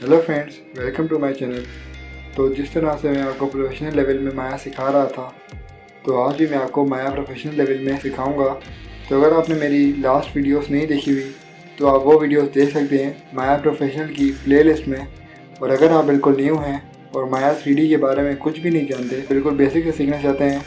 Hello friends, welcome to my channel. तो जिस तरह से मैं आपको प्रोफेशनल लेवल में माया सिखा रहा था, तो आज भी मैं आपको माया प्रोफेशनल लेवल में सिखाऊंगा। तो अगर आपने मेरी लास्ट वीडियोस नहीं देखी हुई तो आप वो वीडियोस देख सकते हैं माया प्रोफेशनल की प्लेलिस्ट में। और अगर आप बिल्कुल न्यू हैं और माया 3D के बारे में कुछ भी नहीं जानते, बिल्कुल बेसिक से सीखना चाहते हैं,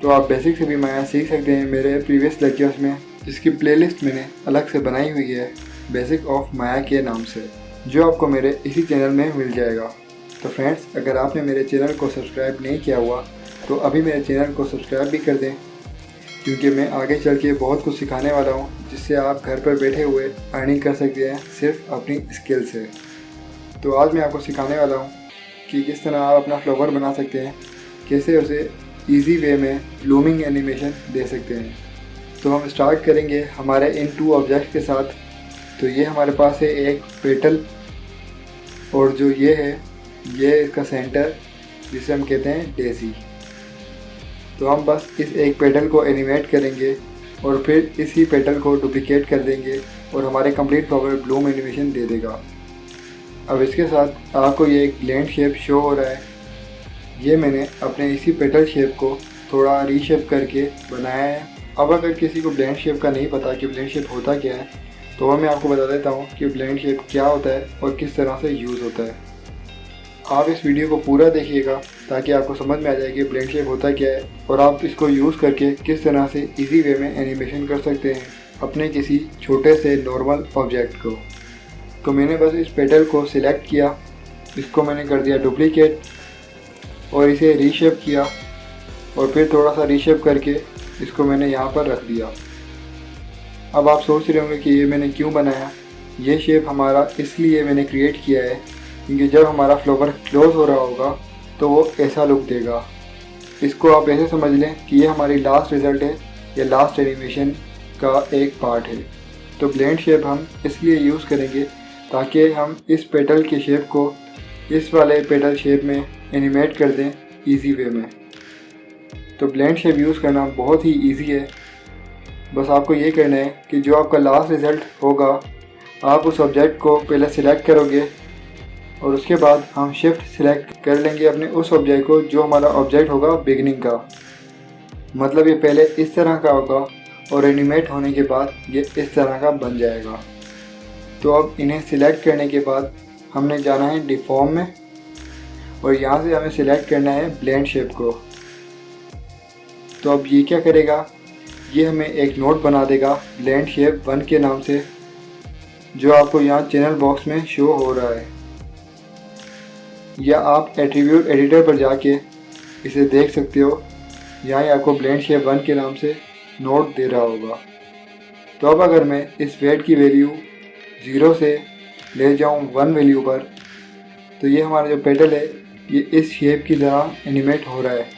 तो आप बेसिक से भी माया सीख सकते हैं मेरे प्रीवियस लेक्चर्स में, जिसकी प्लेलिस्ट मैंने अलग से बनाई हुई है बेसिक ऑफ माया के नाम से, जो आपको मेरे इसी चैनल में मिल जाएगा। तो फ्रेंड्स, अगर आपने मेरे चैनल को सब्सक्राइब नहीं किया हुआ तो अभी मेरे चैनल को सब्सक्राइब भी कर दें, क्योंकि मैं आगे चल के बहुत कुछ सिखाने वाला हूँ जिससे आप घर पर बैठे हुए अर्निंग कर सकते हैं सिर्फ अपनी स्किल से। तो आज मैं आपको सिखाने वाला हूँ कि किस तरह आप अपना फ्लावर बना सकते हैं, कैसे उसे ईजी वे में ब्लूमिंग एनिमेशन दे सकते हैं। तो हम स्टार्ट करेंगे हमारे इन 2 ऑब्जेक्ट के साथ। तो ये हमारे पास है एक पेटल, और जो ये है ये इसका सेंटर, जिसे हम कहते हैं डेजी। तो हम बस इस एक पेटल को एनिमेट करेंगे और फिर इसी पेटल को डुप्लिकेट कर देंगे और हमारे कंप्लीट फ्लावर ब्लूम एनिमेशन दे देगा। अब इसके साथ आपको ये एक ब्लेंड शेप शो हो रहा है। ये मैंने अपने इसी पेटल शेप को थोड़ा रीशेप करके बनाया है। अब अगर किसी को ब्लेंड शेप का नहीं पता कि ब्लेंड शेप होता क्या है, तो मैं आपको बता देता हूँ कि ब्लेंड शेप क्या होता है और किस तरह से यूज़ होता है। आप इस वीडियो को पूरा देखिएगा ताकि आपको समझ में आ जाए कि ब्लेंड शेप होता क्या है और आप इसको यूज़ करके किस तरह से इजी वे में एनिमेशन कर सकते हैं अपने किसी छोटे से नॉर्मल ऑब्जेक्ट को। तो मैंने बस इस पेटल को सिलेक्ट किया, इसको मैंने कर दिया डुप्लीकेट और इसे रीशेप किया, और फिर थोड़ा सा रीशेप करके इसको मैंने यहाँ पर रख दिया। अब आप सोच रहे होंगे कि ये मैंने क्यों बनाया। ये शेप हमारा इसलिए मैंने क्रिएट किया है क्योंकि जब हमारा फ्लावर क्लोज हो रहा होगा तो वो ऐसा लुक देगा। इसको आप ऐसे समझ लें कि ये हमारी लास्ट रिज़ल्ट है या लास्ट एनिमेशन का एक पार्ट है। तो ब्लेंड शेप हम इसलिए यूज़ करेंगे ताकि हम इस पेटल के शेप को इस वाले पेटल शेप में एनिमेट कर दें ईजी वे में। तो ब्लेंड शेप यूज़ करना बहुत ही ईजी है। बस आपको ये करना है कि जो आपका लास्ट रिज़ल्ट होगा, आप उस ऑब्जेक्ट को पहले सिलेक्ट करोगे और उसके बाद हम शिफ्ट सिलेक्ट कर लेंगे अपने उस ऑब्जेक्ट को जो हमारा ऑब्जेक्ट होगा बिगिनिंग का। मतलब ये पहले इस तरह का होगा और एनिमेट होने के बाद ये इस तरह का बन जाएगा। तो अब इन्हें सिलेक्ट करने के बाद हमने जाना है डिफॉर्म में और यहाँ से हमें सिलेक्ट करना है ब्लेंड शेप को। तो अब ये क्या करेगा, ये हमें एक नोट बना देगा ब्लेंड शेप 1 के नाम से, जो आपको यहाँ चैनल बॉक्स में शो हो रहा है, या आप एट्रीब्यूट एडिटर पर जाके इसे देख सकते हो। यहाँ आपको ब्लेंड शेप 1 के नाम से नोट दे रहा होगा। तो अब अगर मैं इस वेट की वैल्यू 0 से ले जाऊँ 1 वैल्यू पर, तो ये हमारा जो पेटल है ये इस शेप की तरह एनिमेट हो रहा है।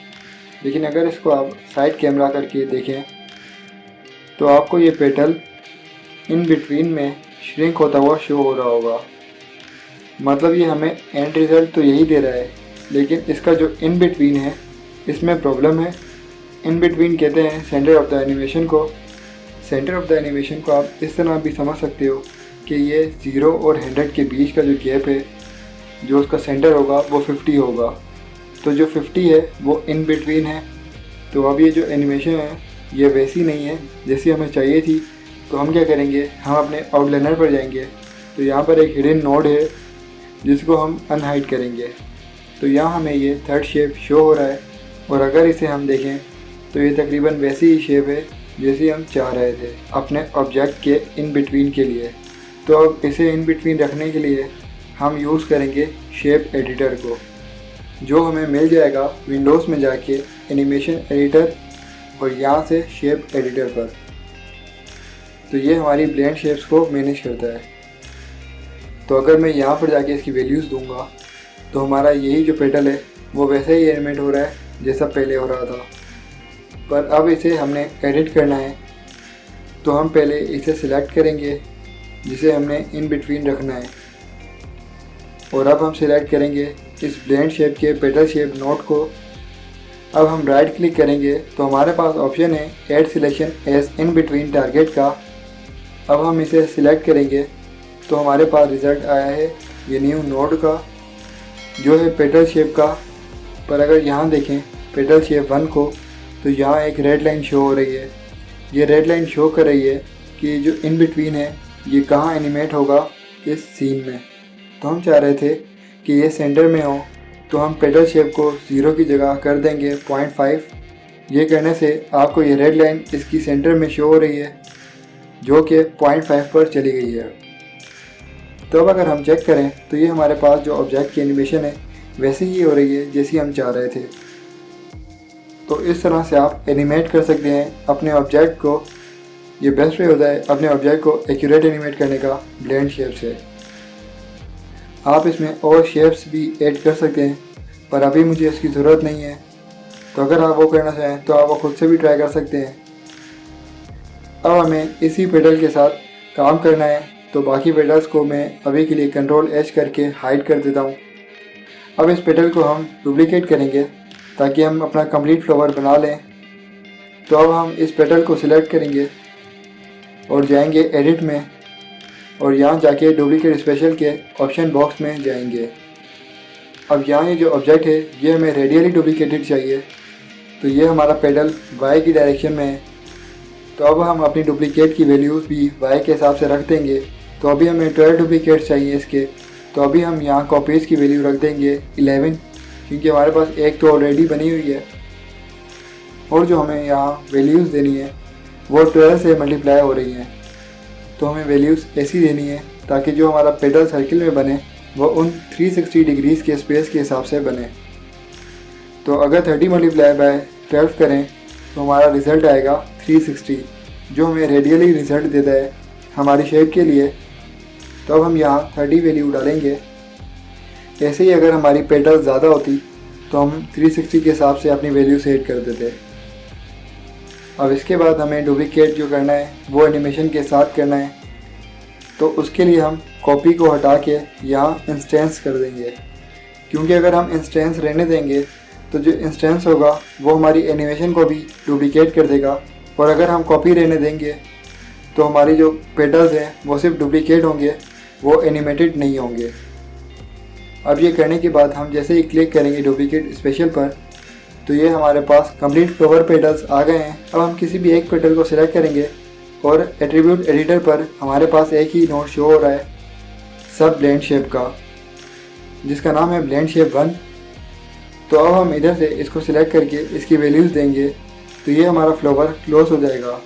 लेकिन अगर इसको आप साइड कैमरा करके देखें तो आपको ये पेटल इन बिटवीन में श्रिंक होता हुआ शो हो रहा होगा। मतलब ये हमें एंड रिज़ल्ट तो यही दे रहा है, लेकिन इसका जो इन बिटवीन है इसमें प्रॉब्लम है। इन बिटवीन कहते हैं सेंटर ऑफ द एनिमेशन को। सेंटर ऑफ द एनिमेशन को आप इस तरह भी समझ सकते हो कि ये 0 और 100 के बीच का जो गैप है, जो उसका सेंटर होगा वो 50 होगा। तो जो 50 है वो इन बिटवीन है। तो अब ये जो एनिमेशन है ये वैसी नहीं है जैसी हमें चाहिए थी। तो हम क्या करेंगे, हम अपने आउटलाइनर पर जाएंगे। तो यहाँ पर एक हिडन नोड है जिसको हम अनहाइड करेंगे। तो यहाँ हमें ये थर्ड शेप शो हो रहा है, और अगर इसे हम देखें तो ये तकरीबन वैसी ही शेप है जैसी हम चाह रहे थे अपने ऑब्जेक्ट के इन बिटवीन के लिए। तो अब इसे इन बिटवीन रखने के लिए हम यूज़ करेंगे शेप एडिटर को, जो हमें मिल जाएगा विंडोज़ में जाके एनिमेशन एडिटर और यहाँ से शेप एडिटर पर। तो ये हमारी ब्लेंड शेप्स को मैनेज करता है। तो अगर मैं यहाँ पर जाके इसकी वैल्यूज़ दूंगा तो हमारा यही जो पेटल है वो वैसे ही एनिमेट हो रहा है जैसा पहले हो रहा था। पर अब इसे हमने एडिट करना है। तो हम पहले इसे सिलेक्ट करेंगे जिसे हमने इन बिटवीन रखना है, और अब हम सिलेक्ट करेंगे इस ब्लेंड शेप के पेटल शेप नोट को। अब हम राइट क्लिक करेंगे तो हमारे पास ऑप्शन है add selection as in between target का। अब हम इसे सिलेक्ट करेंगे तो हमारे पास रिज़ल्ट आया है ये न्यू नोड का जो है पेटल शेप का। पर अगर यहाँ देखें पेटल शेप 1 को, तो यहाँ एक रेड लाइन शो हो रही है। ये रेड लाइन शो कर रही है कि जो इन बिटवीन है ये कहाँ एनिमेट होगा इस सीन में। तो हम चाह रहे थे कि ये सेंटर में हो, तो हम पेटल शेप को 0 की जगह कर देंगे 0.5। ये करने से आपको ये रेड लाइन इसकी सेंटर में शो हो रही है जो कि 0.5 पर चली गई है। तो अब अगर हम चेक करें तो ये हमारे पास जो ऑब्जेक्ट की एनिमेशन है वैसी ही हो रही है जैसी हम चाह रहे थे। तो इस तरह से आप एनिमेट कर सकते हैं अपने ऑब्जेक्ट को। ये बेस्ट वे होता है अपने ऑब्जेक्ट को एक्यूरेट एनिमेट करने का ब्लेंड शेप से। आप इसमें और शेप्स भी ऐड कर सकते हैं, पर अभी मुझे इसकी ज़रूरत नहीं है। तो अगर आप वो करना चाहें तो आप वो खुद से भी ट्राई कर सकते हैं। अब हमें इसी पेडल के साथ काम करना है, तो बाकी पेडल्स को मैं अभी के लिए Ctrl+H करके हाइड कर देता हूँ। अब इस पेडल को हम डुप्लीकेट करेंगे ताकि हम अपना कंप्लीट फ्लावर बना लें। तो अब हम इस पेडल को सिलेक्ट करेंगे और जाएंगे एडिट में, और यहाँ जाके डुप्लीकेट स्पेशल के ऑप्शन बॉक्स में जाएंगे। अब यहाँ ये जो ऑब्जेक्ट है ये हमें रेडियली डुप्लीकेटेड चाहिए, तो ये हमारा पेडल वाई की डायरेक्शन में है। तो अब हम अपनी डुप्लीकेट की वैल्यूज़ भी वाई के हिसाब से रख देंगे। तो अभी हमें 12 डुप्लीकेट चाहिए इसके, तो अभी हम यहाँ कॉपीज़ की वैल्यू रख देंगे 11, क्योंकि हमारे पास एक तो ऑलरेडी बनी हुई है। और जो हमें यहाँ वैल्यूज़ देनी है वो 12 से मल्टीप्लाई हो रही हैं। तो हमें वैल्यूज़ ऐसी देनी है ताकि जो हमारा पेडल सर्किल में बने वो उन 360 डिग्रीज़ के स्पेस के हिसाब से बने। तो अगर 30 मल्टीप्लाई बाय 12 करें तो हमारा रिज़ल्ट आएगा 360, जो हमें रेडियली रिज़ल्ट देता है हमारी शेप के लिए। तो अब हम यहाँ 30 वैल्यू डालेंगे। ऐसे ही अगर हमारी पेडल ज़्यादा होती तो हम 360 के हिसाब से अपनी वैल्यू सेट कर देते। अब इसके बाद हमें डुप्लीकेट जो करना है वो एनिमेशन के साथ करना है। तो उसके लिए हम कॉपी को हटा के यहाँ इंस्टेंस कर देंगे, क्योंकि अगर हम इंस्टेंस रहने देंगे तो जो इंस्टेंस होगा वो हमारी एनिमेशन को भी डुप्लीकेट कर देगा, और अगर हम कॉपी रहने देंगे तो हमारी जो पेडल्स हैं वो सिर्फ डुप्लीकेट होंगे, वो एनिमेटेड नहीं होंगे। अब ये करने के बाद हम जैसे ही क्लिक करेंगे डुप्लीकेट स्पेशल पर, तो ये हमारे पास कंप्लीट फ्लावर पेडल्स आ गए हैं। अब हम किसी भी एक पेडल को सिलेक्ट करेंगे और एट्रीब्यूट एडिटर पर हमारे पास एक ही नोड शो हो रहा है सब ब्लेंड शेप का, जिसका नाम है ब्लेंड शेप 1। तो अब हम इधर से इसको सिलेक्ट करके इसकी वैल्यूज़ देंगे, तो ये हमारा फ्लावर क्लोज हो जाएगा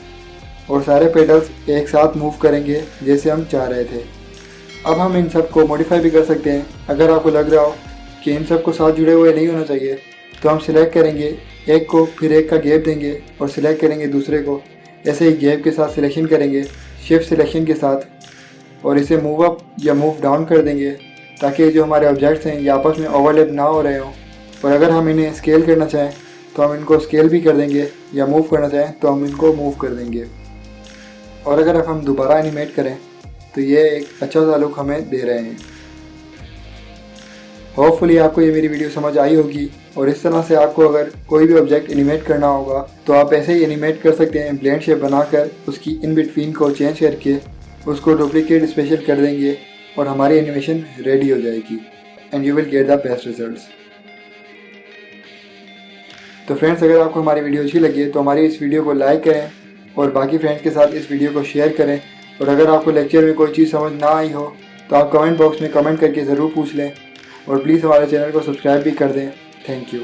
और सारे पेडल्स एक साथ मूव करेंगे जैसे हम चाह रहे थे। अब हम इन सब को मॉडिफाई भी कर सकते हैं। अगर आपको लग रहा हो कि इन सब को साथ जुड़े हुए नहीं होना चाहिए, तो हम सिलेक्ट करेंगे एक को, फिर एक का गैप देंगे और सिलेक्ट करेंगे दूसरे को। ऐसे ही गैप के साथ सिलेक्शन करेंगे शिफ्ट सिलेक्शन के साथ, और इसे मूव अप या मूव डाउन कर देंगे ताकि जो हमारे ऑब्जेक्ट्स हैं ये आपस में ओवरलैप ना हो रहे हों। और अगर हम इन्हें स्केल करना चाहें तो हम इनको स्केल भी कर देंगे, या मूव करना चाहें तो हम इनको मूव कर देंगे। और अगर अब हम दोबारा एनिमेट करें तो ये एक अच्छा सा लुक हमें दे रहे हैं। होपफुली आपको ये मेरी वीडियो समझ आई होगी, और इस तरह से आपको अगर कोई भी ऑब्जेक्ट एनिमेट करना होगा तो आप ऐसे ही एनिमेट कर सकते हैं। ब्लेंड शेप बनाकर उसकी इन बिटवीन को चेंज करके उसको डुप्लीकेट स्पेशल कर देंगे और हमारी एनिमेशन रेडी हो जाएगी, and you will get the best results. तो फ्रेंड्स, अगर आपको हमारी वीडियो अच्छी लगी है तो हमारी इस वीडियो को लाइक करें और बाकी फ्रेंड्स के साथ इस वीडियो को शेयर करें। और अगर आपको लेक्चर में कोई चीज़ समझ ना आई हो तो आप कमेंट बॉक्स में कमेंट करके ज़रूर पूछ लें, और प्लीज़ हमारे चैनल को सब्सक्राइब भी कर दें। Thank you.